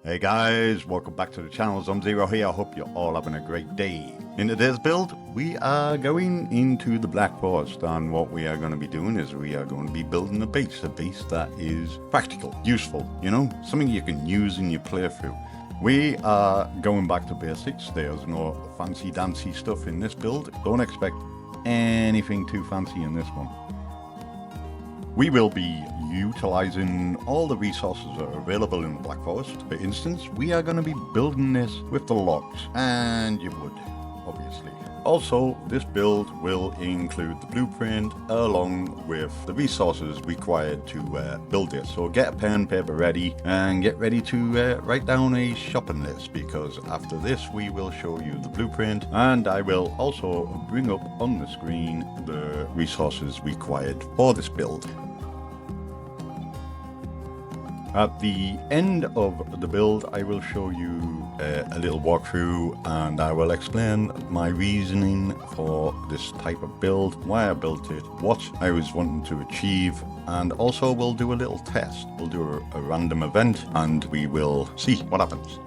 Hey guys, welcome back to the channel. Zero here. I hope you're all having a great day. In today's build, we are going into the Black Forest, and what we are going to be doing is we are going to be building a base that is practical, useful, something you can use in your playthrough. We are going back to basics. There's no fancy dancy stuff in this build. Don't expect anything too fancy in this one. We will be utilizing all the resources that are available in the Black Forest. For instance, we are going to be building this with the logs and your wood, obviously. Also, this build will include the blueprint along with the resources required to build this. So get a pen and paper ready and get ready to write down a shopping list, because after this we will show you the blueprint and I will also bring up on the screen the resources required for this build. At the end of the build, I will show you a little walkthrough and I will explain my reasoning for this type of build, why I built it, what I was wanting to achieve, and also we'll do a little test. We'll do a random event and we will see what happens.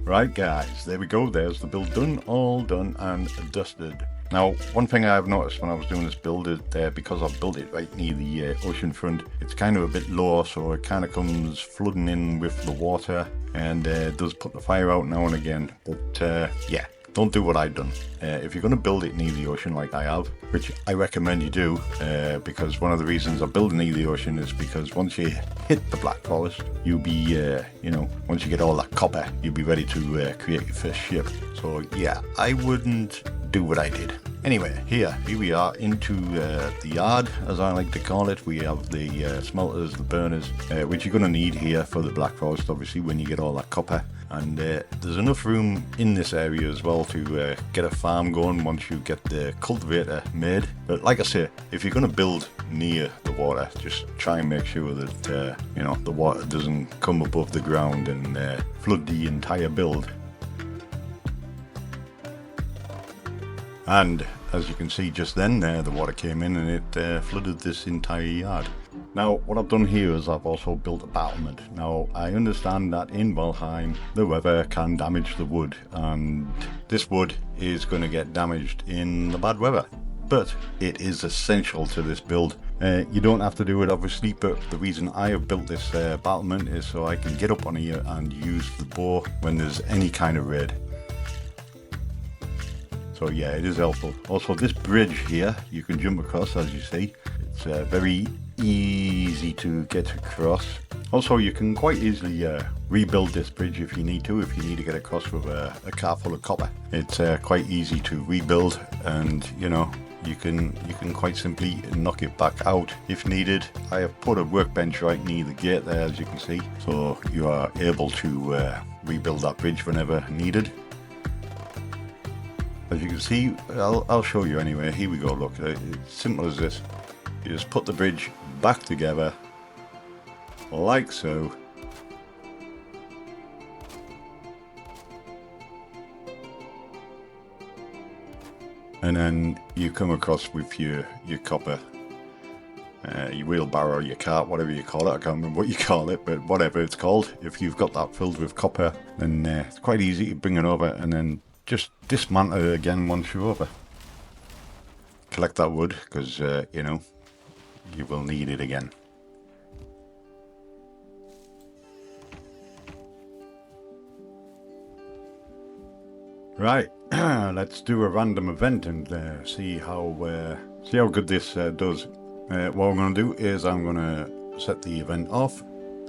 Right guys, there we go, there's the build done, all done and dusted. Now, one thing I've noticed when I was doing this build is because I've built it right near the ocean front, it's kind of a bit low, so it kind of comes flooding in with the water, and does put the fire out now and again. But yeah, don't do what I've done. If you're going to build it near the ocean like I have, which I recommend you do, because one of the reasons I'm building near the ocean is because once you hit the Black Forest, you'll be, you know, once you get all that copper, you'll be ready to create your first ship. So yeah, I wouldn't do what I did. Anyway, here we are into the yard, as I like to call it. We have the smelters, the burners, which you're going to need here for the Black Forest, obviously, when you get all that copper. And there's enough room in this area as well to get a farm going once you get the cultivator made. But like I say, if you're going to build near the water, just try and make sure that you know, the water doesn't come above the ground and flood the entire build. And as you can see just then there, the water came in and it flooded this entire yard. Now what I've done here is I've also built a battlement. Now I understand that in Valheim the weather can damage the wood, and this wood is going to get damaged in the bad weather. But it is essential to this build. You don't have to do it obviously, but the reason I have built this battlement is so I can get up on here and use the bow when there's any kind of raid. So yeah, it is helpful. Also, this bridge here, you can jump across, as you see. It's very easy to get across. Also, you can quite easily rebuild this bridge if you need to get across with a car full of copper. It's quite easy to rebuild, and you know, you can quite simply knock it back out if needed. I have put a workbench right near the gate there, as you can see, so you are able to rebuild that bridge whenever needed. As you can see, I'll show you anyway. Here we go, look, it's simple as this. You just put the bridge back together, like so. And then you come across with your copper, your wheelbarrow, your cart, whatever you call it. I can't remember what you call it, but whatever it's called. If you've got that filled with copper, then it's quite easy to bring it over and then just dismantle it again once you're over. Collect that wood, because you know, you will need it again. Right, let's do a random event and see how good this does. What I'm going to do is I'm going to set the event off,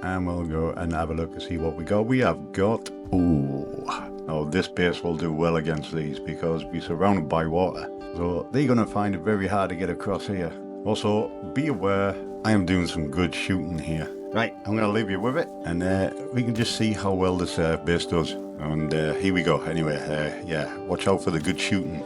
and we'll go and have a look to see what we got. We have got, oh, this base will do well against these because we're surrounded by water. So they're going to find it very hard to get across here. Also, be aware, I am doing some good shooting here. Right, I'm going to leave you with it, and we can just see how well this base does. And here we go. Anyway, yeah, watch out for the good shooting.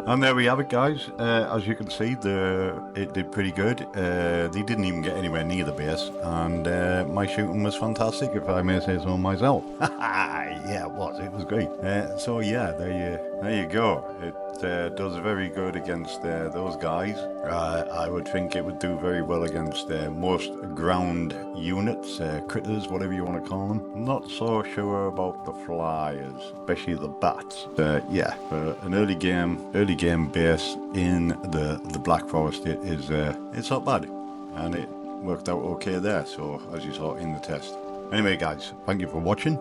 And there we have it, guys. As you can see, it did pretty good. They didn't even get anywhere near the base, and my shooting was fantastic, if I may say so myself. Yeah, it was. It was great. So yeah, there you go. It does very good against those guys. I would think it would do very well against most ground units, critters, whatever you want to call them. Not so sure about the flyers, especially the bats. Yeah, for an early game base in the Black Forest, it's not bad, and it worked out okay there. So as you saw in the test. Anyway, guys, thank you for watching.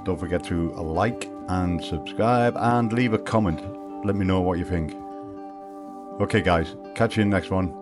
Don't forget to like and subscribe and leave a comment. Let me know what you think. Okay, guys, catch you in the next one.